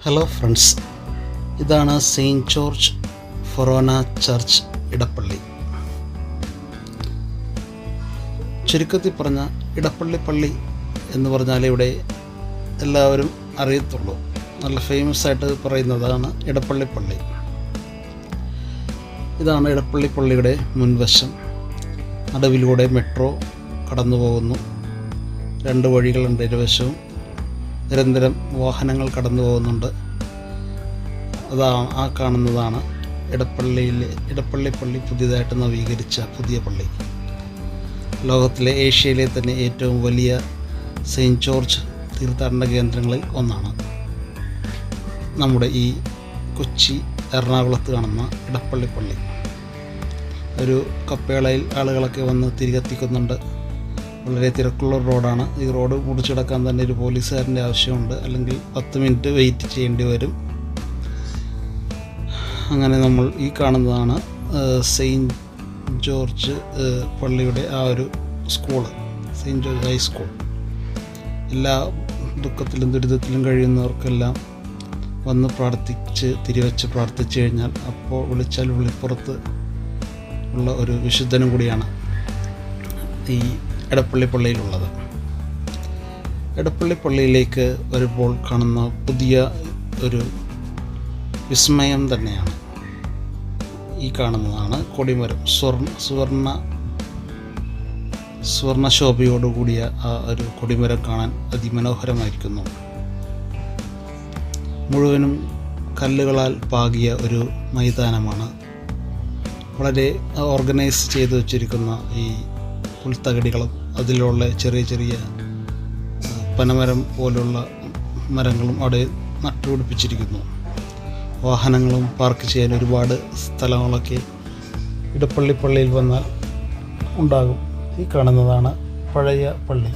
Hello friends, ഇതാണ് saint George ഫൊറോന church Edappally. ചുരുക്കത്തിൽ പറഞ്ഞ ഇടപ്പള്ളി പള്ളി എന്ന് പറഞ്ഞാൽ ഇവിടെ എല്ലാവരും അറിയത്തുള്ളൂ. നല്ല ഫേമസ് ആയിട്ട് പറയുന്നതാണ് ഇടപ്പള്ളി പള്ളി. ഇതാണ് ഇടപ്പള്ളി പള്ളിയുടെ മുൻവശം. നടുവിലൂടെ മെട്രോ കടന്നു പോകുന്നു. 2 വഴികളുണ്ട് ഇരുവശവും. നിരന്തരം വാഹനങ്ങൾ കടന്നു പോകുന്നുണ്ട്. ആ കാണുന്നതാണ് ഇടപ്പള്ളി പള്ളി, പുതിയതായിട്ട് നവീകരിച്ച പുതിയ പള്ളി. ലോകത്തിലെ ഏഷ്യയിലെ തന്നെ ഏറ്റവും വലിയ സെയിൻറ്റ് ജോർജ് തീർത്ഥാടന കേന്ദ്രങ്ങളിൽ ഒന്നാണ് നമ്മുടെ ഈ കൊച്ചി എറണാകുളത്ത് കാണുന്ന ഇടപ്പള്ളി പള്ളി. ഒരു കപ്പേളയിൽ ആളുകളൊക്കെ വന്ന് തിരികെത്തിക്കുന്നുണ്ട്. വളരെ തിരക്കുള്ള റോഡാണ്. ഈ റോഡ് മുറിച്ചെടുക്കാൻ തന്നെ ഒരു പോലീസുകാരൻ്റെ ആവശ്യമുണ്ട്, അല്ലെങ്കിൽ 10 മിനിറ്റ് വെയിറ്റ് ചെയ്യേണ്ടി വരും. അങ്ങനെ നമ്മൾ ഈ കാണുന്നതാണ് സെയിൻറ്റ് ജോർജ് പള്ളിയുടെ ആ ഒരു സ്കൂള്, സെയിൻറ്റ് ജോർജ് ഹൈസ്കൂൾ. എല്ലാ ദുഃഖത്തിലും ദുരിതത്തിലും കഴിയുന്നവർക്കെല്ലാം വന്ന് തിരിവെച്ച് പ്രാർത്ഥിച്ചു കഴിഞ്ഞാൽ അപ്പോൾ വിളിച്ചാൽ വിളിപ്പുറത്ത് ഉള്ള ഒരു വിശുദ്ധനും കൂടിയാണ് ഈ ഇടപ്പള്ളി പള്ളിയിലുള്ളത്. ഇടപ്പള്ളി പള്ളിയിലേക്ക് വരുമ്പോൾ കാണുന്ന പുതിയ ഒരു വിസ്മയം തന്നെയാണ് ഈ കാണുന്നതാണ് കൊടിമരം. സുവർണ ശോഭയോടുകൂടിയ ആ ഒരു കൊടിമരം കാണാൻ അതിമനോഹരമായിരിക്കുന്നു. മുഴുവനും കല്ലുകളാൽ പാകിയ ഒരു മൈതാനമാണ്. വളരെ ഓർഗനൈസ് ചെയ്ത് വച്ചിരിക്കുന്ന ഈ പുൽത്തകടികളും അതിലുള്ള ചെറിയ ചെറിയ പനമരം പോലുള്ള മരങ്ങളും അവിടെ നട്ടുപിടിപ്പിച്ചിരിക്കുന്നു. വാഹനങ്ങളും പാർക്ക് ചെയ്യാൻ ഒരുപാട് സ്ഥലങ്ങളൊക്കെ ഇടപ്പള്ളി പള്ളിയിൽ വന്നാൽ ഉണ്ടാകും. ഈ കാണുന്നതാണ് പഴയ പള്ളി.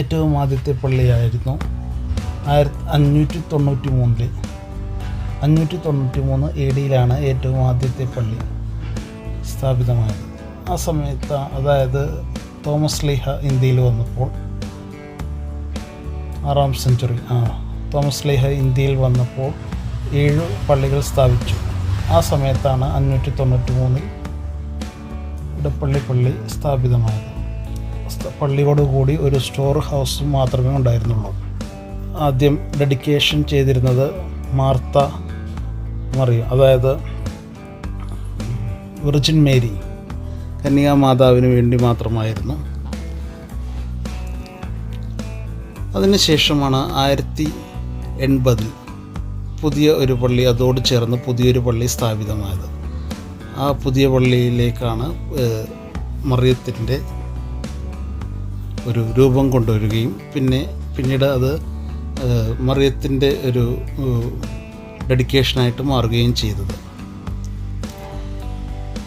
ഏറ്റവും ആദ്യത്തെ പള്ളിയായിരുന്നു 593 AD-യിലാണ് ഏറ്റവും ആദ്യത്തെ പള്ളി സ്ഥാപിതമായത്. ആ സമയത്ത്, അതായത് തോമസ് ലീഹ ഇന്ത്യയിൽ വന്നപ്പോൾ, 6ാം സെഞ്ച്വറി തോമസ് ലീഹ ഇന്ത്യയിൽ വന്നപ്പോൾ 7 പള്ളികൾ സ്ഥാപിച്ചു. ആ സമയത്താണ് 593 ഇടപ്പള്ളി പള്ളി സ്ഥാപിതമായത്. പള്ളിയോടുകൂടി ഒരു സ്റ്റോർ ഹൗസ് മാത്രമേ ഉണ്ടായിരുന്നുള്ളൂ. ആദ്യം ഡെഡിക്കേഷൻ ചെയ്തിരുന്നത് മാർത്ത മറിയം, അതായത് വിർജിൻ മേരി കന്യാമാതാവിന് വേണ്ടി മാത്രമായിരുന്നു. അതിനുശേഷമാണ് 1080 പുതിയ ഒരു പള്ളി, അതോട് ചേർന്ന് പുതിയൊരു പള്ളി സ്ഥാപിതമായത്. ആ പുതിയ പള്ളിയിലേക്കാണ് മറിയത്തിൻ്റെ ഒരു രൂപം കൊണ്ടുവരികയും പിന്നീട് അത് മറിയത്തിൻ്റെ ഒരു ഡെഡിക്കേഷനായിട്ട് മാറുകയും ചെയ്തത്.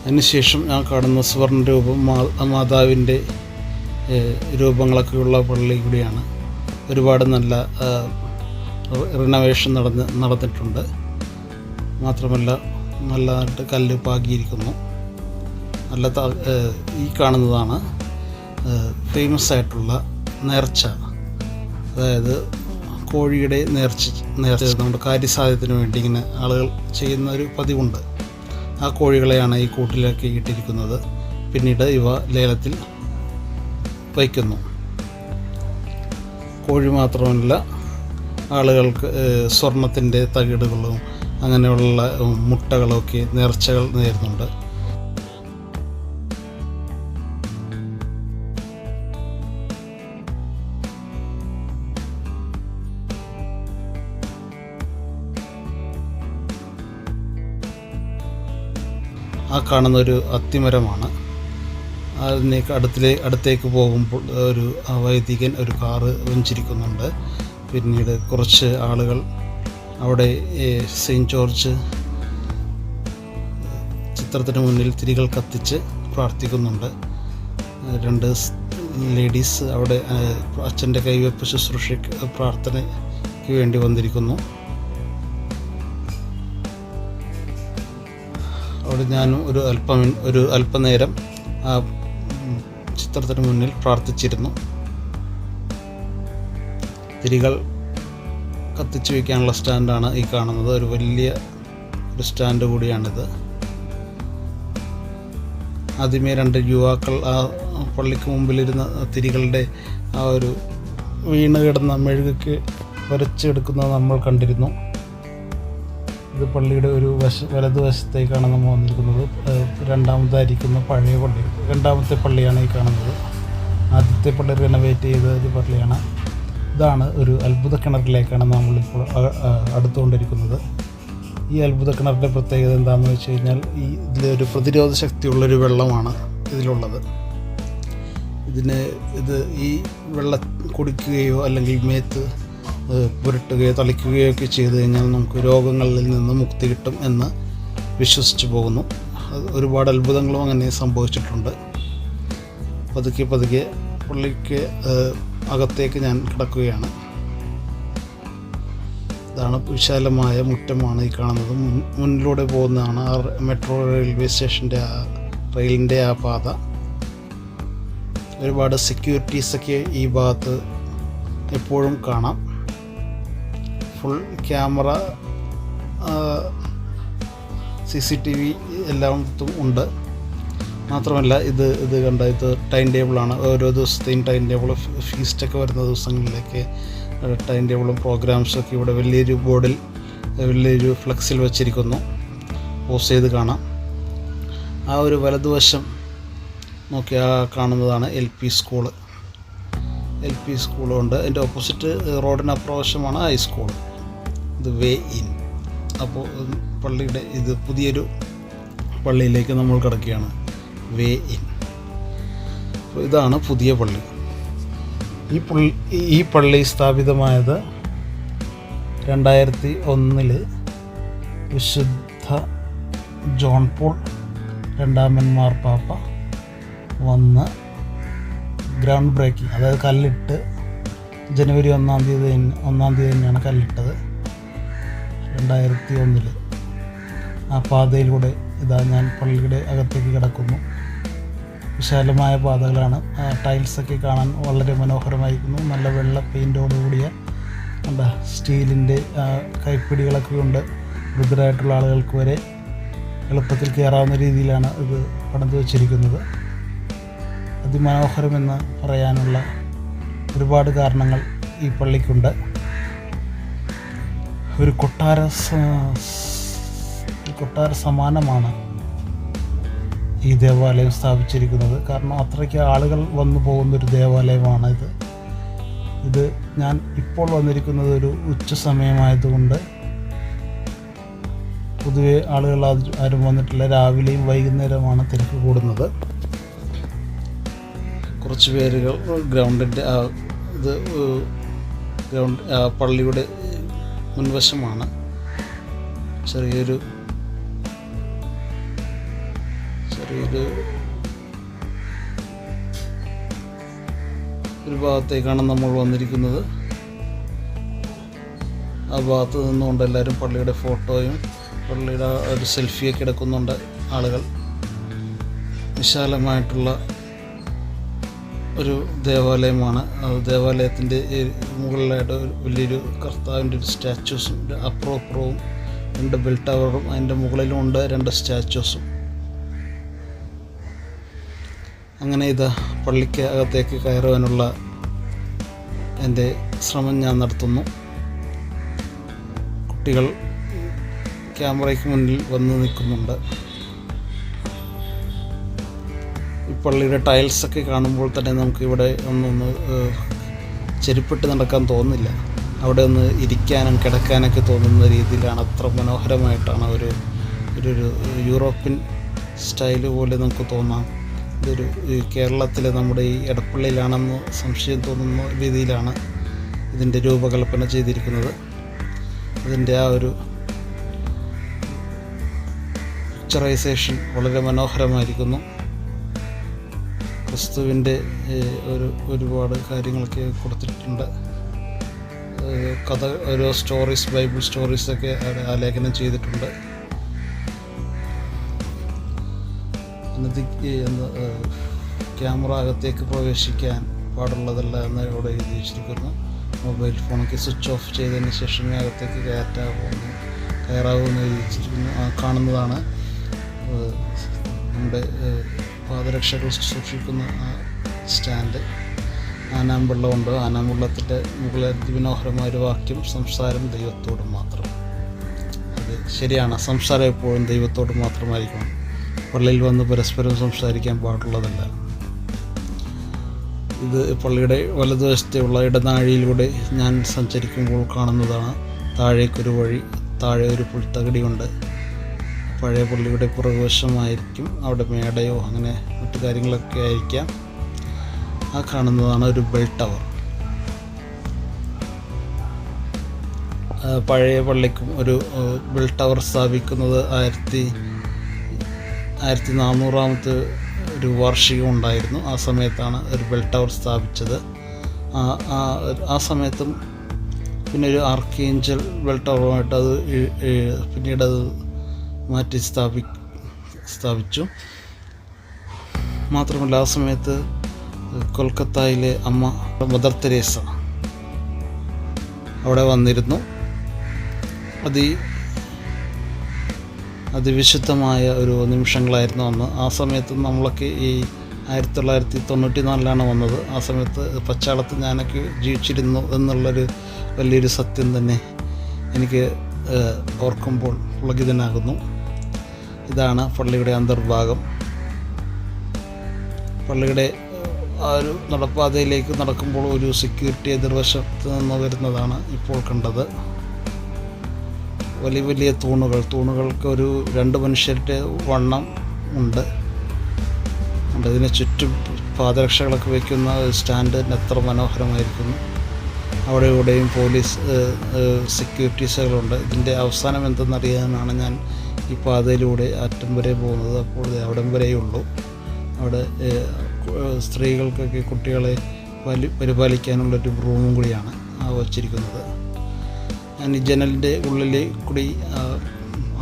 അതിനുശേഷം ഞാൻ കാണുന്ന സുവർണ രൂപം മാതാവിൻ്റെ രൂപങ്ങളൊക്കെയുള്ള പള്ളി കൂടിയാണ്. ഒരുപാട് നല്ല റിനോവേഷൻ നടന്നിട്ടുണ്ട്. മാത്രമല്ല നല്ലതായിട്ട് കല്ല് പാകിയിരിക്കുന്നു. ഈ കാണുന്നതാണ് ഫേമസ് ആയിട്ടുള്ള നേർച്ച, അതായത് കോഴിയുടെ നേർച്ച നമ്മുടെ കാര്യസാധ്യത്തിന് വേണ്ടി ഇങ്ങനെ ആളുകൾ ചെയ്യുന്ന ഒരു പതിവുണ്ട്. ആ കോഴികളെയാണ് ഈ കൂട്ടിലേക്ക് ഇട്ടിരിക്കുന്നത്. പിന്നീട് ഇവ ലേലത്തിൽ വയ്ക്കുന്നു. കോഴി മാത്രമല്ല, ആളുകൾക്ക് സ്വർണത്തിൻ്റെ തകിടുകളും അങ്ങനെയുള്ള മുട്ടകളൊക്കെ നേർച്ചകൾ നേരുന്നുണ്ട്. ആ കാണുന്നൊരു അത്തിമരമാണ്. അടുത്തേക്ക് പോകുമ്പോൾ ഒരു വൈദികൻ ഒരു കാറ് വെഞ്ചിരിക്കുന്നുണ്ട്. പിന്നീട് കുറച്ച് ആളുകൾ അവിടെ സെയിൻറ്റ് ജോർജ് ചിത്രത്തിന് മുന്നിൽ തിരികൾ കത്തിച്ച് പ്രാർത്ഥിക്കുന്നുണ്ട്. 2 ലേഡീസ് അവിടെ അച്ഛൻ്റെ കൈവെപ്പ് ശുശ്രൂഷയ്ക്ക് പ്രാർത്ഥനയ്ക്ക് വേണ്ടി വന്നിരിക്കുന്നു. അവിടെ ഞാനും ഒരു അല്പനേരം ആ ചിത്രത്തിന് മുന്നിൽ പ്രാർത്ഥിച്ചിരുന്നു. തിരികൾ കത്തിച്ച് വയ്ക്കാനുള്ള സ്റ്റാൻഡാണ് ഈ കാണുന്നത്. ഒരു വലിയ ഒരു സ്റ്റാൻഡ് കൂടിയാണിത്. ആദ്യമേ 2 യുവാക്കൾ ആ പള്ളിക്ക് മുമ്പിലിരുന്ന തിരികളുടെ ആ ഒരു വീണ് കിടന്ന മെഴുകയ്ക്ക് വരച്ചെടുക്കുന്നത് നമ്മൾ കണ്ടിരുന്നു. ഇത് പള്ളിയുടെ ഒരു വലതുവശത്തേക്കാണ് നമ്മൾ വന്നിരിക്കുന്നത്. രണ്ടാമതായിരിക്കുന്ന പഴയ പള്ളി, രണ്ടാമത്തെ പള്ളിയാണ് ഈ കാണുന്നത്. ആദ്യത്തെ പള്ളി റെനോവേറ്റ് ചെയ്ത ഒരു പള്ളിയാണ്. ഇതാണ് ഒരു അത്ഭുത കിണറിലേക്കാണ് നമ്മളിപ്പോൾ അടുത്തുകൊണ്ടിരിക്കുന്നത്. ഈ അത്ഭുത കിണറിൻ്റെ പ്രത്യേകത എന്താണെന്ന് വെച്ച് കഴിഞ്ഞാൽ ഇതിലൊരു പ്രതിരോധ ശക്തിയുള്ളൊരു വെള്ളമാണ് ഇതിലുള്ളത്. ഈ വെള്ളം കുടിക്കുകയോ അല്ലെങ്കിൽ മേത്ത് പുരട്ടുകയോ തളിക്കുകയോ ഒക്കെ ചെയ്തു കഴിഞ്ഞാൽ നമുക്ക് രോഗങ്ങളിൽ നിന്ന് മുക്തി കിട്ടും എന്ന് വിശ്വസിച്ച് പോകുന്നു. ഒരുപാട് അത്ഭുതങ്ങളും അങ്ങനെ സംഭവിച്ചിട്ടുണ്ട്. പതുക്കെ പള്ളിക്ക് അകത്തേക്ക് ഞാൻ കിടക്കുകയാണ്. ഇതാണ് വിശാലമായ മുറ്റമാണ് ഈ കാണുന്നത്. മുന്നിലൂടെ പോകുന്നതാണ് ആ മെട്രോ റെയിൽവേ സ്റ്റേഷൻ്റെ റെയിലിൻ്റെ ആ പാത. ഒരുപാട് സെക്യൂരിറ്റീസൊക്കെ ഈ ഭാഗത്ത് എപ്പോഴും കാണാം. ഫുൾ ക്യാമറ, CCTV എല്ലായിടത്തും ഉണ്ട്. മാത്രമല്ല ഇത് കണ്ട ഇത് ടൈം ടേബിളാണ്. ഓരോ ദിവസത്തെയും ടൈം ടേബിൾ, ഫീസ്റ്റൊക്കെ വരുന്ന ദിവസങ്ങളിലേക്ക് ടൈം ടേബിളും പ്രോഗ്രാംസൊക്കെ ഇവിടെ വലിയൊരു ബോർഡിൽ, വലിയൊരു ഫ്ലെക്സിൽ വച്ചിരിക്കുന്നു. പോസ്റ്റ് ചെയ്ത് കാണാം. ആ ഒരു വലതുവശം നോക്കിയാൽ കാണുന്നതാണ് LP സ്കൂള്. LP സ്കൂളുണ്ട്. അതിൻ്റെ ഓപ്പോസിറ്റ് റോഡിന് അപ്രവശമാണ് ഹൈസ്കൂൾ. ഇത് വേ ഇൻ. അപ്പോൾ പള്ളിയുടെ പുതിയൊരു പള്ളിയിലേക്ക് നമ്മൾ കിടക്കുകയാണ്. Way in. അപ്പോൾ ഇതാണ് പുതിയ പള്ളി. ഈ പള്ളി സ്ഥാപിതമായത് 2001 വിശുദ്ധ ജോൺ പോൾ രണ്ടാമൻ മാർപ്പാപ്പ വന്ന് ഗ്രൗണ്ട് ബ്രേക്കിംഗ്, അതായത് കല്ലിട്ട് ജനുവരി 1-ാം തീയതി തന്നെയാണ് കല്ലിട്ടത്. 2001 ആ പാതയിലൂടെ ഞാൻ പള്ളിയുടെ അകത്തേക്ക് കിടക്കുന്നു. വിശാലമായ പാതകളാണ്. ടൈൽസൊക്കെ കാണാൻ വളരെ മനോഹരമായിരിക്കുന്നു. നല്ല വെള്ള പെയിൻറ്റോടുകൂടിയ സ്റ്റീലിൻ്റെ കൈപ്പിടികളൊക്കെ ഉണ്ട്. വൃദ്ധരായിട്ടുള്ള ആളുകൾക്ക് വരെ എളുപ്പത്തിൽ കയറാവുന്ന രീതിയിലാണ് ഇത് പണിത് വച്ചിരിക്കുന്നത്. അതിമനോഹരമെന്ന് പറയാനുള്ള ഒരുപാട് കാരണങ്ങൾ ഈ പള്ളിക്കുണ്ട്. ഒരു കൊട്ടാര സമാനമാണ് ഈ ദേവാലയം സ്ഥാപിച്ചിരിക്കുന്നത്. കാരണം അത്രയ്ക്ക് ആളുകൾ വന്നു പോകുന്നൊരു ദേവാലയമാണ് ഇത്. ഞാൻ ഇപ്പോൾ വന്നിരിക്കുന്നത് ഒരു ഉച്ച സമയമായതുകൊണ്ട് പൊതുവെ ആളുകൾ ആരും വന്നിട്ടില്ല. രാവിലെയും വൈകുന്നേരമാണ് തിരക്ക് കൂടുന്നത്. കുറച്ച് പേരുകൾ ഗ്രൗണ്ടിൻ്റെ പള്ളിയുടെ മുൻവശമാണ്. ചെറിയൊരു ഭാഗത്തേക്കാണ് നമ്മൾ വന്നിരിക്കുന്നത്. ആ ഭാഗത്ത് നിന്നുകൊണ്ട് എല്ലാവരും പള്ളിയുടെ ഫോട്ടോയും പള്ളിയുടെ ഒരു സെൽഫിയൊക്കെ എടുക്കുന്നുണ്ട് ആളുകൾ. വിശാലമായിട്ടുള്ള ഒരു ദേവാലയമാണ്. ദേവാലയത്തിൻ്റെ മുകളിലായിട്ട് വലിയൊരു കർത്താവിൻ്റെ ഒരു സ്റ്റാച്യൂസും, അപ്പുറവും 2 ബെൽ ടവറും അതിൻ്റെ മുകളിലും ഉണ്ട് 2 സ്റ്റാച്യൂസും. അങ്ങനെ പള്ളിക്ക് അകത്തേക്ക് കയറുവാനുള്ള എൻ്റെ ശ്രമം ഞാൻ നടത്തുന്നു. കുട്ടികൾ ക്യാമറയ്ക്ക് മുന്നിൽ വന്ന് നിൽക്കുന്നുണ്ട്. ഈ പള്ളിയുടെ ടൈൽസൊക്കെ കാണുമ്പോൾ തന്നെ നമുക്കിവിടെ ഒന്നൊന്ന് ചെരുപ്പിട്ട് നടക്കാൻ തോന്നില്ല. അവിടെ ഒന്ന് ഇരിക്കാനും കിടക്കാനൊക്കെ തോന്നുന്ന രീതിയിലാണ്. അത്ര മനോഹരമായിട്ടാണ് ഒരു യൂറോപ്യൻ സ്റ്റൈല് പോലെ നമുക്ക് തോന്നാം. ഇതൊരു കേരളത്തിലെ നമ്മുടെ ഈ എടപ്പള്ളിയിലാണെന്ന് സംശയം തോന്നുന്ന രീതിയിലാണ് ഇതിൻ്റെ രൂപകൽപ്പന ചെയ്തിരിക്കുന്നത്. അതിൻ്റെ ആ ഒരു പിക്ചറൈസേഷൻ വളരെ മനോഹരമായിരിക്കുന്നു. ക്രിസ്തുവിൻ്റെ ഒരുപാട് കാര്യങ്ങളൊക്കെ കൊടുത്തിട്ടുണ്ട്. ഓരോ സ്റ്റോറീസ്, ബൈബിൾ സ്റ്റോറീസൊക്കെ ആലേഖനം ചെയ്തിട്ടുണ്ട്. ക്യാമറ അകത്തേക്ക് പ്രവേശിക്കാൻ പാടുള്ളതല്ല എന്ന് ഇവിടെ എഴുതി വെച്ചിരിക്കുന്നു. മൊബൈൽ ഫോണൊക്കെ സ്വിച്ച് ഓഫ് ചെയ്തതിന് ശേഷമേ അകത്തേക്ക് കയറാവുന്ന കാണുന്നതാണ് നമ്മുടെ പാദരക്ഷകൾ സൂക്ഷിക്കുന്ന സ്റ്റാൻഡ്. ആനാമ്പുള്ളമുണ്ട്. ആനാമ്പുള്ളത്തിൻ്റെ മുകളിൽ അതിമനോഹരമായൊരു വാക്യം, സംസാരം ദൈവത്തോട് മാത്രം. അത് ശരിയാണ്, സംസാരം എപ്പോഴും ദൈവത്തോട് മാത്രമായിരിക്കണം. പള്ളിയിൽ വന്ന് പരസ്പരം സംസാരിക്കാൻ പാടുള്ളതല്ല. ഇത് പള്ളിയുടെ വലതുവശത്തുള്ള ഇടനാഴിയിലൂടെ ഞാൻ സഞ്ചരിക്കുമ്പോൾ കാണുന്നതാണ്. താഴേക്കൊരു വഴി, താഴെ ഒരു പുൽത്തകടിയുണ്ട്. പഴയ പള്ളിയുടെ പുറകുവശമായിരിക്കും. അവിടെ മേടയോ അങ്ങനെ മറ്റു കാര്യങ്ങളൊക്കെ ആയിരിക്കാം. ആ കാണുന്നതാണ് ഒരു ബെൽ ടവർ. പഴയ പള്ളിക്കും ഒരു ബെൽ ടവർ സ്ഥാപിക്കുന്നത് 1400 ഒരു വാർഷികം ഉണ്ടായിരുന്നു. ആ സമയത്താണ് ഒരു ബെൽ ടവർ സ്ഥാപിച്ചത്. ആ സമയത്തും പിന്നെ ഒരു ആർക്കേഞ്ചൽ ബെൽ ടവറുമായിട്ട് അത് പിന്നീട് അത് മാറ്റി സ്ഥാപിച്ചു. മാത്രമല്ല ആ സമയത്ത് കൊൽക്കത്തയിലെ അമ്മ മദർ തെരേസ അവിടെ വന്നിരുന്നു. അതിവിശുദ്ധമായ ഒരു നിമിഷങ്ങളായിരുന്നു അന്ന്. ആ സമയത്ത് നമ്മളൊക്കെ ഈ 1994 വന്നത്. ആ സമയത്ത് പച്ചാളത്ത് ഞാനൊക്കെ ജീവിച്ചിരുന്നു എന്നുള്ളൊരു വലിയൊരു സത്യം തന്നെ എനിക്ക് ഓർക്കുമ്പോൾ പുളകിതനാകുന്നു. ഇതാണ് പള്ളിയുടെ അന്തർഭാഗം. പള്ളിയുടെ ആ ഒരു നടപ്പാതയിലേക്ക് നടക്കുമ്പോൾ ഒരു സെക്യൂരിറ്റി എതിർവശത്ത് നിന്ന് വരുന്നതാണ് ഇപ്പോൾ കണ്ടത്. വലിയ വലിയ തൂണുകൾക്ക് ഒരു 2 മനുഷ്യരുടെ വണ്ണം ഉണ്ട്. അതിന് ചുറ്റും പാദരക്ഷകളൊക്കെ വയ്ക്കുന്ന സ്റ്റാൻഡ് എത്ര മനോഹരമായിരിക്കുന്നു. അവിടെ ഇവിടെയും പോലീസ് സെക്യൂരിറ്റീസുകളുണ്ട്. ഇതിൻ്റെ അവസാനം എന്തെന്നറിയാനാണ് ഞാൻ ഈ പാതയിലൂടെ അറ്റം വരെ പോകുന്നത്. അപ്പോൾ അവിടം വരെയുള്ളൂ. അവിടെ സ്ത്രീകൾക്കൊക്കെ കുട്ടികളെ പരിപാലിക്കാനുള്ളൊരു റൂമും കൂടിയാണ് വച്ചിരിക്കുന്നത്. ഞാൻ ഈ ജനലിൻ്റെ ഉള്ളിൽ കൂടി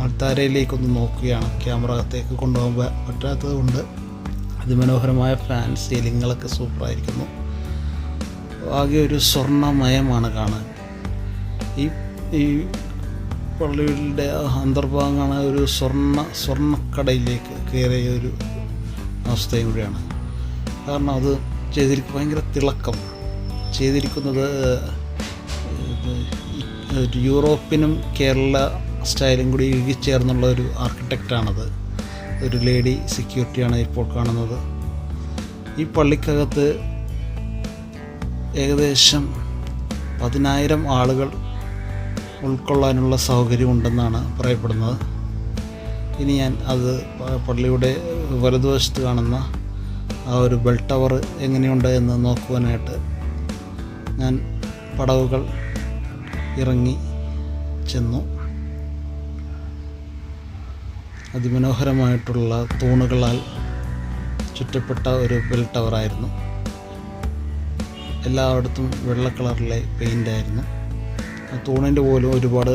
ആൾത്താരയിലേക്കൊന്ന് നോക്കുകയാണ്. ക്യാമറ അകത്തേക്ക് കൊണ്ടുപോകാൻ പറ്റാത്തത് കൊണ്ട്. അതിമനോഹരമായ ഫാൻ, സീലിങ്ങുകളൊക്കെ സൂപ്പറായിരിക്കുന്നു. ആകെ ഒരു സ്വർണ്ണമയമാണ് കാണാൻ. ഈ പള്ളിയുടെ അന്തർഭാഗമാണ് ഒരു സ്വർണ്ണക്കടയിലേക്ക് കയറിയ ഒരു അവസ്ഥയും കൂടിയാണ്. കാരണം അത് ഭയങ്കര തിളക്കം ചെയ്തിരിക്കുന്നത് യൂറോപ്പിനും കേരള സ്റ്റൈലും കൂടി ഇഴുകിച്ചേർന്നുള്ള ഒരു ആർക്കിടെക്റ്റാണത്. ഒരു ലേഡി സെക്യൂരിറ്റിയാണ് ഇപ്പോൾ കാണുന്നത്. ഈ പള്ളിക്കകത്ത് ഏകദേശം 10,000 ആളുകൾ ഉൾക്കൊള്ളാനുള്ള സൗകര്യമുണ്ടെന്നാണ് പറയപ്പെടുന്നത്. ഇനി ഞാൻ അത് പള്ളിയുടെ വലതുവശത്ത് കാണുന്ന ആ ഒരു ബെൽ ടവർ എങ്ങനെയുണ്ട് എന്ന് നോക്കുവാനായിട്ട് ഞാൻ പടവുകൾ ഇറങ്ങി ചെന്നു. അതിമനോഹരമായിട്ടുള്ള തൂണുകളാൽ ചുറ്റപ്പെട്ട ഒരു ബെൽ ടവറായിരുന്നു. എല്ലായിടത്തും വെള്ള കളറിലെ പെയിൻ്റായിരുന്നു. ആ തൂണിൻ്റെ പോലും ഒരുപാട്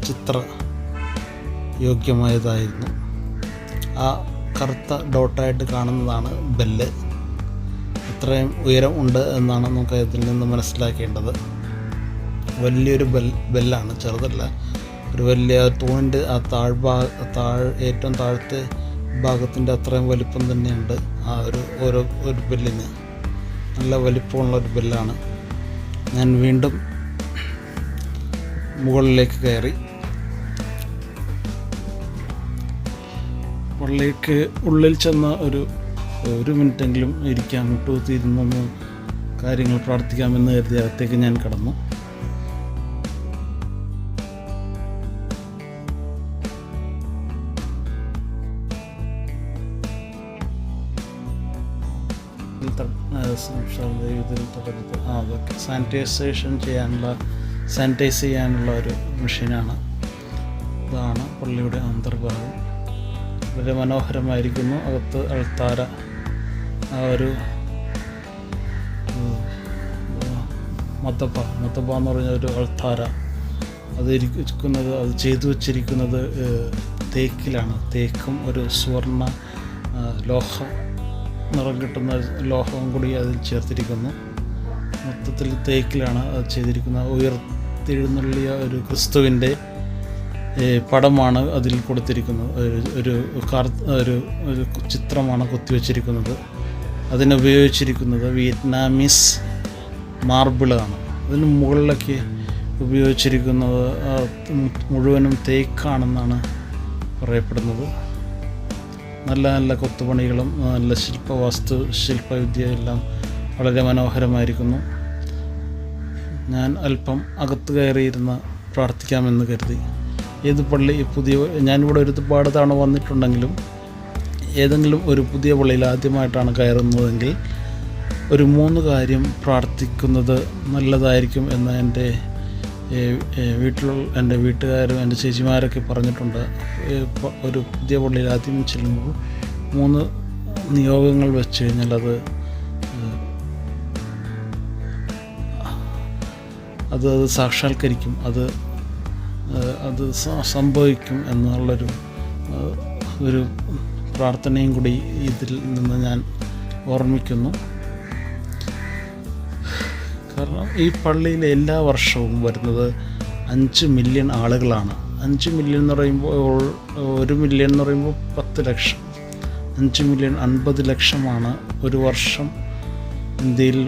ചിത്ര യോഗ്യമായതായിരുന്നു. ആ കറുത്ത ഡോട്ടായിട്ട് കാണുന്നതാണ് ബെല്ല്. ഇത്രയും ഉയരം ഉണ്ട് എന്നാണ് നമുക്ക് ഇതിൽ നിന്ന് മനസ്സിലാക്കേണ്ടത്. വലിയൊരു ബെല്ലാണ്, ചെറുതല്ല. ഒരു വലിയ തൂണിൻ്റെ ആ ഏറ്റവും താഴത്തെ ഭാഗത്തിൻ്റെ അത്രയും വലിപ്പം തന്നെയുണ്ട് ആ ഒരു ബെല്ലിന്. നല്ല വലിപ്പമുള്ളൊരു ബെല്ലാണ്. ഞാൻ വീണ്ടും മുകളിലേക്ക് കയറി. പള്ളിക്ക് ഉള്ളിൽ ചെന്ന ഒരു മിനിറ്റെങ്കിലും ഇരിക്കാൻ മുട്ടുകുത്തിയിരുന്നൊന്ന് കാര്യങ്ങൾ പ്രാർത്ഥിക്കാമെന്ന് കരുതി അകത്തേക്ക് ഞാൻ കടന്നു. അതൊക്കെ സാനിറ്റൈസ് ചെയ്യാനുള്ള ഒരു മെഷീനാണ്. ഇതാണ് പള്ളിയുടെ അന്തർഭാഗം. വളരെ മനോഹരമായിരിക്കുന്നു. അകത്ത് അൾത്താര, ആ ഒരു മൊത്തപ്പ എന്ന് പറഞ്ഞ ഒരു അൾത്താര, അത് ചെയ്തു വച്ചിരിക്കുന്നത് തേക്കിലാണ്. തേക്കും ഒരു സുവർണ്ണ ലോഹം നിറം കിട്ടുന്ന ലോഹവും കൂടി അതിൽ ചേർത്തിരിക്കുന്നു. മൊത്തത്തിൽ തേക്കിലാണ് അത് ചെയ്തിരിക്കുന്നത്. ഉയർത്തെഴുന്നള്ളിയ ഒരു ക്രിസ്തുവിൻ്റെ പടമാണ് അതിൽ കൊടുത്തിരിക്കുന്നത്. ഒരു ചിത്രമാണ് കൊത്തിവെച്ചിരിക്കുന്നത്. അതിനുപയോഗിച്ചിരിക്കുന്നത് വിയറ്റ്നാമീസ് മാർബിളാണ്. അതിന് മുകളിലൊക്കെ ഉപയോഗിച്ചിരിക്കുന്നത് മുഴുവനും തേക്കാണെന്നാണ് പറയപ്പെടുന്നത്. നല്ല നല്ല കൊത്തുപണികളും നല്ല ശില്പവിദ്യ എല്ലാം വളരെ മനോഹരമായിരിക്കുന്നു. ഞാൻ അല്പം അകത്ത് കയറിയിരുന്ന് പ്രാർത്ഥിക്കാമെന്ന് കരുതി. ഏത് പള്ളി ഞാനിവിടെ ഒരുപാട് തവണ വന്നിട്ടുണ്ടെങ്കിലും ഏതെങ്കിലും ഒരു പുതിയ പള്ളിയിൽ ആദ്യമായിട്ടാണ് കയറുന്നതെങ്കിൽ ഒരു 3 കാര്യം പ്രാർത്ഥിക്കുന്നത് നല്ലതായിരിക്കും എന്ന് എൻ്റെ വീട്ടുകാരും എൻ്റെ ചേച്ചിമാരൊക്കെ പറഞ്ഞിട്ടുണ്ട്. ഒരു പുതിയ പള്ളിയിൽ ആദ്യം ചെല്ലുമ്പോൾ 3 നിയോഗങ്ങൾ വെച്ച് കഴിഞ്ഞാൽ അത് സാക്ഷാത്കരിക്കും, അത് സംഭവിക്കും എന്നുള്ളൊരു പ്രാർത്ഥനയും കൂടി ഇതിൽ നിന്ന് ഞാൻ ഓർമ്മിക്കുന്നു. കാരണം ഈ പള്ളിയിൽ എല്ലാ വർഷവും വരുന്നത് 5 മില്യൺ ആളുകളാണ്. 5 മില്യൺ എന്ന് പറയുമ്പോൾ 1 മില്യൺ എന്ന് പറയുമ്പോൾ 10 ലക്ഷം. 5 മില്യൺ 50 ലക്ഷമാണ് ഒരു വർഷം ഇന്ത്യയിൽ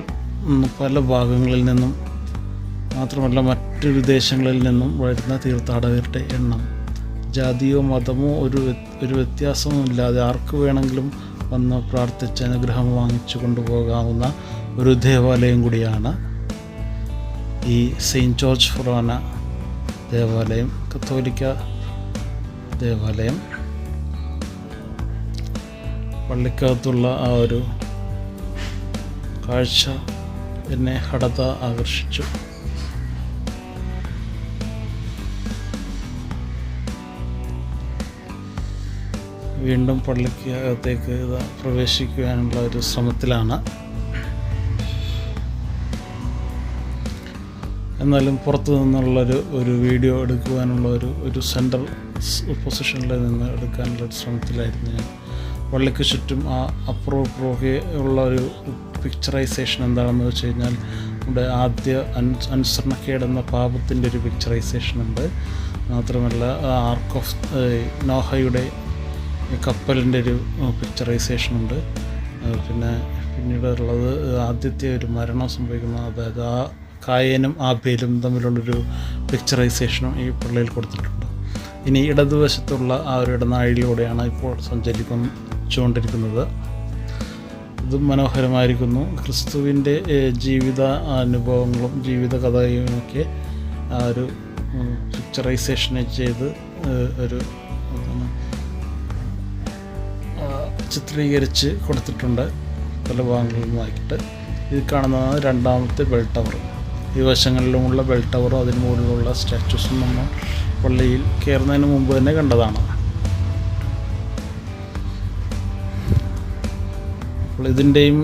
പല ഭാഗങ്ങളിൽ നിന്നും മാത്രമല്ല മറ്റു വിദേശങ്ങളിൽ നിന്നും വരുന്ന തീർത്ഥാടകരുടെ എണ്ണം. ജാതിയോ മതമോ ഒരു വ്യത്യാസവും ഇല്ലാതെ ആർക്ക് വേണമെങ്കിലും വന്ന് പ്രാർത്ഥിച്ച് അനുഗ്രഹം വാങ്ങിച്ചു കൊണ്ടുപോകാവുന്ന ഒരു ദേവാലയം കൂടിയാണ് ഈ സെയിൻറ്റ് ജോർജ് ഫൊറാന ദേവാലയം, കത്തോലിക്ക ദേവാലയം. പള്ളിക്കകത്തുള്ള ആ ഒരു കാഴ്ച എന്നെ ഹഠാത്ത ആകർഷിച്ചു. വീണ്ടും പള്ളിക്കകത്തേക്ക് പ്രവേശിക്കുവാനുള്ള ഒരു ശ്രമത്തിലാണ്. എന്നാലും പുറത്തു നിന്നുള്ളൊരു വീഡിയോ എടുക്കുവാനുള്ള ഒരു സെൻട്രൽ പൊസിഷനിൽ നിന്ന് എടുക്കാനുള്ള ശ്രമത്തിലായിരുന്നു ഞാൻ. പള്ളിക്ക് ചുറ്റും അപ്പുറമൊക്കെ ഉള്ള ഒരു പിക്ചറൈസേഷൻ എന്താണെന്ന് വെച്ച് കഴിഞ്ഞാൽ നമ്മുടെ ആദ്യ അനുസരണക്കേടെന്ന പാപത്തിൻ്റെ ഒരു പിക്ചറൈസേഷൻ ഉണ്ട്. മാത്രമല്ല ആർക്ക് ഓഫ് നോഹയുടെ കപ്പലിൻ്റെ ഒരു പിക്ചറൈസേഷനുണ്ട്. പിന്നീടുള്ളത് ആദ്യത്തെ ഒരു മരണം സംഭവിക്കുന്ന, അതായത് കായേനും ആബേലും തമ്മിലുള്ളൊരു പിക്ചറൈസേഷനും ഈ പള്ളിയിൽ കൊടുത്തിട്ടുണ്ട്. ഇനി ഇടതുവശത്തുള്ള ആ ഒരു ഇടനാഴിയിലൂടെയാണ് ഇപ്പോൾ സഞ്ചരിച്ചുകൊണ്ടിരിക്കുന്നത്. ഇതും മനോഹരമായിരിക്കുന്നു. ക്രിസ്തുവിൻ്റെ ജീവിത അനുഭവങ്ങളും ജീവിത കഥയുമൊക്കെ ആ ഒരു പിക്ചറൈസേഷനെ ചെയ്ത് ഒരു ചിത്രീകരിച്ച് കൊടുത്തിട്ടുണ്ട് പല ഭാഗങ്ങളുമായിട്ട്. ഇത് കാണുന്നതാണ് രണ്ടാമത്തെ ബെൽ ടവർ. ഈ വശങ്ങളിലുമുള്ള ബെൽ ടവറും അതിന് മുകളിലുള്ള സ്റ്റാച്യൂസും നമ്മൾ പള്ളിയിൽ കയറുന്നതിന് മുമ്പ് തന്നെ കണ്ടതാണ്. അപ്പോൾ ഇതിൻ്റെയും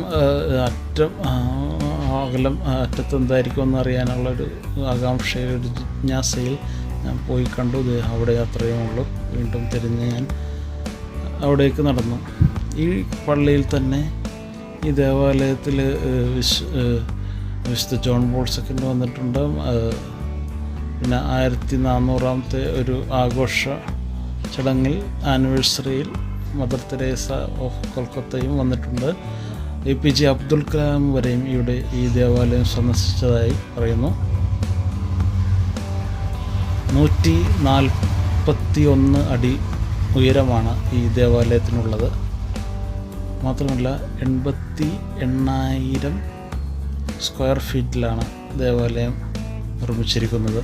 അറ്റത്ത് എന്തായിരിക്കും എന്നറിയാനുള്ളൊരു ആകാംക്ഷയിൽ, ഒരു ജിജ്ഞാസയിൽ ഞാൻ പോയി കണ്ടു. അവിടെ അത്രയും ഉള്ളൂ. വീണ്ടും തിരിഞ്ഞ് ഞാൻ അവിടേക്ക് നടന്നു. ഈ പള്ളിയിൽ തന്നെ ഈ ദേവാലയത്തിൽ വിശുദ്ധ ജോൺ പോൾ സെക്കൻഡ് വന്നിട്ടുണ്ട്. പിന്നെ 1400-ാമത്തെ ഒരു ആഘോഷ ചടങ്ങിൽ ആനിവേഴ്സറിയിൽ മദർ തെരേസ ഓഫ് കൊൽക്കത്തയും വന്നിട്ടുണ്ട്. APJ അബ്ദുൽ കലാം വരെയും ഈ ദേവാലയം സന്ദർശിച്ചതായി പറയുന്നു. 141 അടി ഉയരമാണ് ഈ ദേവാലയത്തിനുള്ളത്. മാത്രമല്ല 88,000 സ്ക്വയർ ഫീറ്റിലാണ് ദേവാലയം നിർമ്മിച്ചിരിക്കുന്നത്.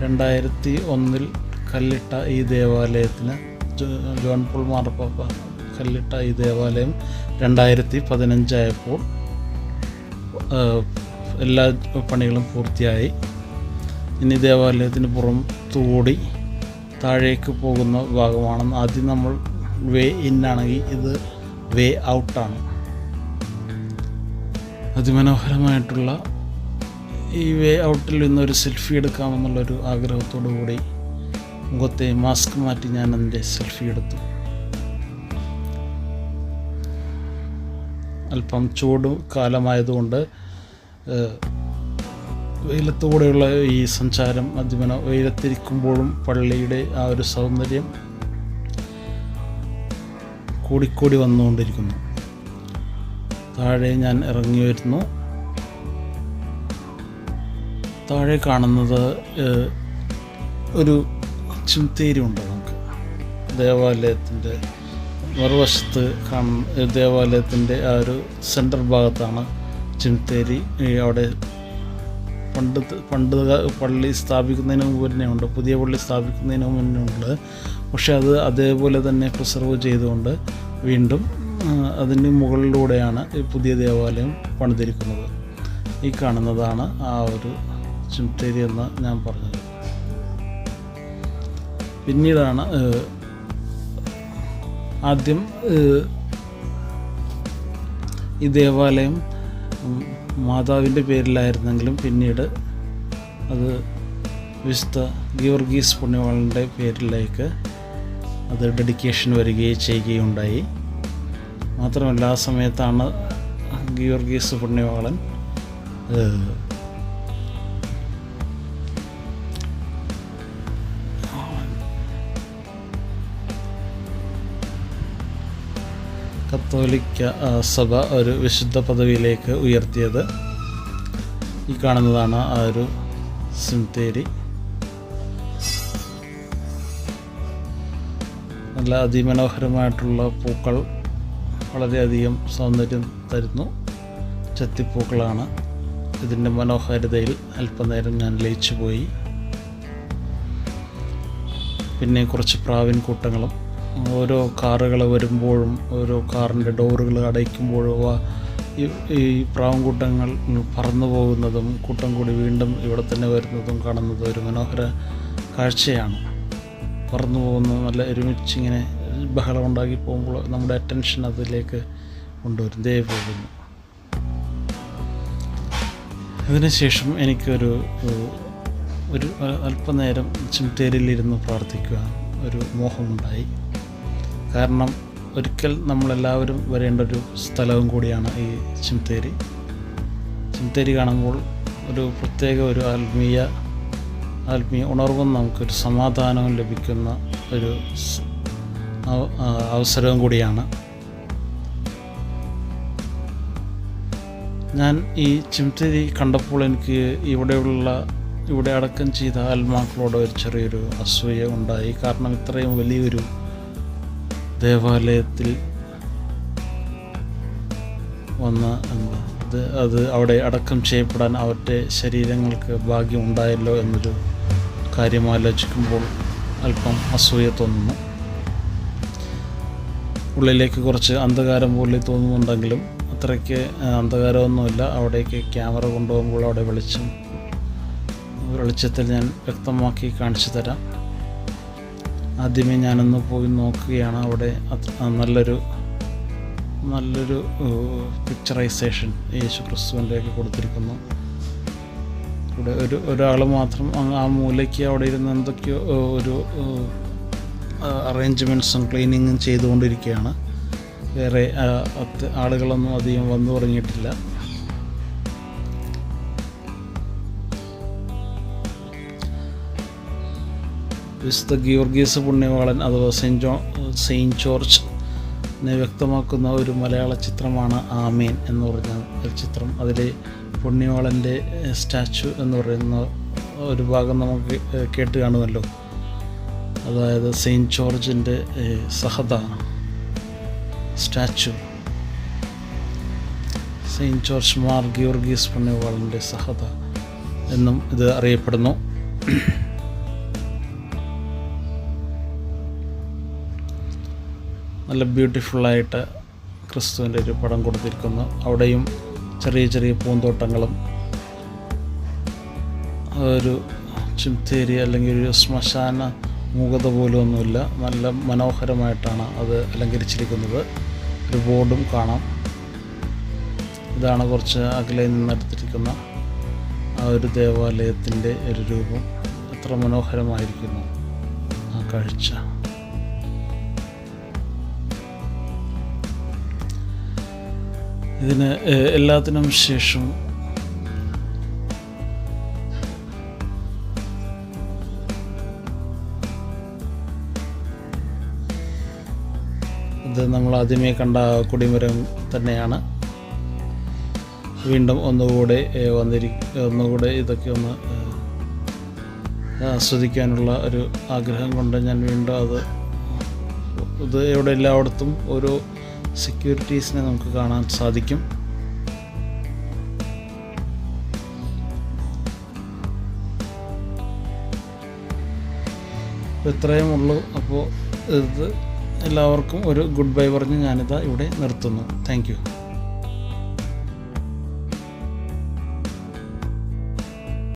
2001 കല്ലിട്ട ഈ ദേവാലയത്തിന് ജോൺ പോൾ മാർപ്പാപ്പ കല്ലിട്ട ഈ ദേവാലയം 2015 ആയപ്പോൾ എല്ലാ പണികളും പൂർത്തിയായി. ഇനി ദേവാലയത്തിന് പുറത്തുകൂടി താഴേക്ക് പോകുന്ന ഭാഗമാണ്. ആദ്യം നമ്മൾ വേ ഇൻ ആണെങ്കിൽ ഇത് വേ ഔട്ടാണ്. അതിമനോഹരമായിട്ടുള്ള ഈ വേ ഔട്ടിൽ നിന്നൊരു സെൽഫി എടുക്കാമെന്നുള്ളൊരു ആഗ്രഹത്തോടു കൂടി മുഖത്തെ മാസ്ക് മാറ്റി ഞാൻ എൻ്റെ സെൽഫി എടുത്തു. അല്പം ചൂട് കാലമായതുകൊണ്ട് വെയിലത്തൂടെയുള്ള ഈ സഞ്ചാരം വെയിലത്തിരിക്കുമ്പോഴും പള്ളിയുടെ ആ ഒരു സൗന്ദര്യം കൂടിക്കൂടി വന്നുകൊണ്ടിരിക്കുന്നു. താഴെ ഞാൻ ഇറങ്ങി വരുന്നു. താഴെ കാണുന്നത് ഒരു ചിംതേരി ഉണ്ട്. നമുക്ക് ദേവാലയത്തിൻ്റെ മറുവശത്ത് ദേവാലയത്തിൻ്റെ ആ ഒരു സെൻട്രൽ ഭാഗത്താണ് ചിംതേരി. അവിടെ പണ്ട് പള്ളി സ്ഥാപിക്കുന്നതിന് മുമ്പ് തന്നെ ഉണ്ട്, പുതിയ പള്ളി സ്ഥാപിക്കുന്നതിന് മുന്നേ ഉണ്ട്. പക്ഷെ അത് അതേപോലെ തന്നെ പ്രിസർവ് ചെയ്തുകൊണ്ട് വീണ്ടും അതിന് മുകളിലൂടെയാണ് ഈ പുതിയ ദേവാലയം പണിതിരിക്കുന്നത്. ഈ കാണുന്നതാണ് ആ ഒരു ചിംതേരി എന്ന് ഞാൻ പറഞ്ഞത്. പിന്നീടാണ് ആദ്യം ഈ ദേവാലയം മാതാവിൻ്റെ പേരിലായിരുന്നെങ്കിലും പിന്നീട് അത് വിശുദ്ധ ഗീവർഗീസ് പുണ്യവാളൻ്റെ പേരിലേക്ക് അത് ഡെഡിക്കേഷൻ വരികയും ചെയ്യുകയുണ്ടായി. മാത്രമല്ല ആ സമയത്താണ് ഗീവർഗീസ് പുണ്യവാളൻ കത്തോലിക്ക സഭ ഒരു വിശുദ്ധ പദവിയിലേക്ക് ഉയർത്തിയത്. ഈ കാണുന്നതാണ് ആ ഒരു ചിംതേരി. നല്ല അതിമനോഹരമായിട്ടുള്ള പൂക്കൾ വളരെയധികം സൗന്ദര്യം തരുന്നു. ചെത്തിപ്പൂക്കളാണ്. ഇതിൻ്റെ മനോഹാരിതയിൽ അല്പനേരം ഞാൻ ലയിച്ചു പോയി. പിന്നെ കുറച്ച് പ്രാവിൻ കൂട്ടങ്ങളും ഓരോ കാറുകൾ വരുമ്പോഴും ഓരോ കാറിൻ്റെ ഡോറുകൾ അടയ്ക്കുമ്പോഴും ഈ പ്രാവുംകൂട്ടങ്ങൾ പറന്നു പോകുന്നതും കൂട്ടം കൂടി വീണ്ടും ഇവിടെ തന്നെ വരുന്നതും കാണുന്നത് ഒരു മനോഹര കാഴ്ചയാണ്. പറന്നു പോകുന്നത് നല്ല ഒരുമിച്ചിങ്ങനെ ബഹളം ഉണ്ടാക്കി പോകുമ്പോൾ നമ്മുടെ അറ്റൻഷൻ അതിലേക്ക് കൊണ്ടുവരും. ദേ പോകുന്നു. അതിനുശേഷം എനിക്കൊരു അല്പനേരം ചിംതേരിയിലിരുന്ന് പ്രാർത്ഥിക്കുക ഒരു മോഹമുണ്ടായി. കാരണം ഒരിക്കൽ നമ്മളെല്ലാവരും വരേണ്ട ഒരു സ്ഥലവും കൂടിയാണ് ഈ ചിംതേരി. ചിംതേരി കാണുമ്പോൾ ഒരു പ്രത്യേക ഒരു ആത്മീയ ഉണർവും നമുക്കൊരു സമാധാനവും ലഭിക്കുന്ന ഒരു അവസരവും കൂടിയാണ്. ഞാൻ ഈ ചിംതേരി കണ്ടപ്പോൾ എനിക്ക് ഇവിടെ അടക്കം ചെയ്ത ആത്മാക്കളോട് ഒരു ചെറിയൊരു അസൂയ ഉണ്ടായി. കാരണം ഇത്രയും വലിയൊരു ദേവാലയത്തിൽ വന്ന് അത് അവിടെ അടക്കം ചെയ്യപ്പെടാൻ അവരുടെ ശരീരങ്ങൾക്ക് ഭാഗ്യം ഉണ്ടായല്ലോ എന്നൊരു കാര്യം ആലോചിക്കുമ്പോൾ അല്പം അസൂയ തോന്നുന്നു. ഉള്ളിലേക്ക് കുറച്ച് അന്ധകാരം പോലെ തോന്നുന്നുണ്ടെങ്കിലും അത്രയ്ക്ക് അന്ധകാരമൊന്നുമില്ല. അവിടേക്ക് ക്യാമറ കൊണ്ടുപോകുമ്പോൾ അവിടെ വെളിച്ചത്തിൽ ഞാൻ വ്യക്തമാക്കി കാണിച്ചു തരാം. ആദ്യമേ ഞാനൊന്ന് പോയി നോക്കുകയാണ്. അവിടെ നല്ലൊരു പിക്ചറൈസേഷൻ യേശു ക്രിസ്തുവിൻ്റെയൊക്കെ കൊടുത്തിരിക്കുന്നു. ഇവിടെ ഒരാൾ മാത്രം ആ മൂലയ്ക്ക് അവിടെ ഇരുന്ന് എന്തൊക്കെയോ ഒരു അറേഞ്ച്മെൻറ്റ്സും ക്ലീനിങ്ങും ചെയ്തുകൊണ്ടിരിക്കുകയാണ്. വേറെ ആളുകളൊന്നും അധികം വന്നു തുടങ്ങിയിട്ടില്ല. വിശുദ്ധ ഗീവർഗീസ് പുണ്യവാളൻ അഥവാ സെയിൻറ്റ് ജോർജിനെ വ്യക്തമാക്കുന്ന ഒരു മലയാള ചിത്രമാണ് ആമേൻ എന്ന് പറഞ്ഞ ഒരു ചിത്രം. അതിൽ പുണ്യവാളൻ്റെ സ്റ്റാച്ചു എന്ന് പറയുന്ന ഒരു ഭാഗം നമുക്ക് കേട്ട് കാണുമല്ലോ. അതായത് സെയിൻറ്റ് ജോർജിൻ്റെ സഹദ statue, saint George Mar Geevarghese പുണ്യവാളൻ്റെ സഹദ എന്നും ഇത് അറിയപ്പെടുന്നു. നല്ല ബ്യൂട്ടിഫുള്ളായിട്ട് ക്രിസ്തുവിൻ്റെ ഒരു പടം കൊടുത്തിരിക്കുന്നു. അവിടെയും ചെറിയ ചെറിയ പൂന്തോട്ടങ്ങളും ഒരു ചിംതേരി അല്ലെങ്കിൽ ഒരു ശ്മശാന മൂകത പോലും ഒന്നുമില്ല. നല്ല മനോഹരമായിട്ടാണ് അത് അലങ്കരിച്ചിരിക്കുന്നത്. ഒരു ബോർഡും കാണാം. ഇതാണ് കുറച്ച് അകലെ നിന്നെടുത്തിരിക്കുന്ന ആ ഒരു ദേവാലയത്തിൻ്റെ ഒരു രൂപം. എത്ര മനോഹരമായിരിക്കുന്നു ആ കാഴ്ച. ഇതിന് എല്ലാത്തിനും ശേഷം ഇത് നമ്മൾ ആദ്യമേ കണ്ട കൊടിമരം തന്നെയാണ്. വീണ്ടും ഒന്നുകൂടെ ഇതൊക്കെ ഒന്ന് ആസ്വദിക്കാനുള്ള ഒരു ആഗ്രഹം കൊണ്ട് ഞാൻ വീണ്ടും ഇത് ഇവിടെ എല്ലായിടത്തും ഓരോ സെക്യൂരിറ്റീസിനെ നമുക്ക് കാണാൻ സാധിക്കും. ഇത്രയും ഉള്ളൂ. അപ്പോൾ ഇത് എല്ലാവർക്കും ഒരു ഗുഡ് ബൈ പറഞ്ഞ് ഞാനിതാ ഇവിടെ നിർത്തുന്നു. Thank you.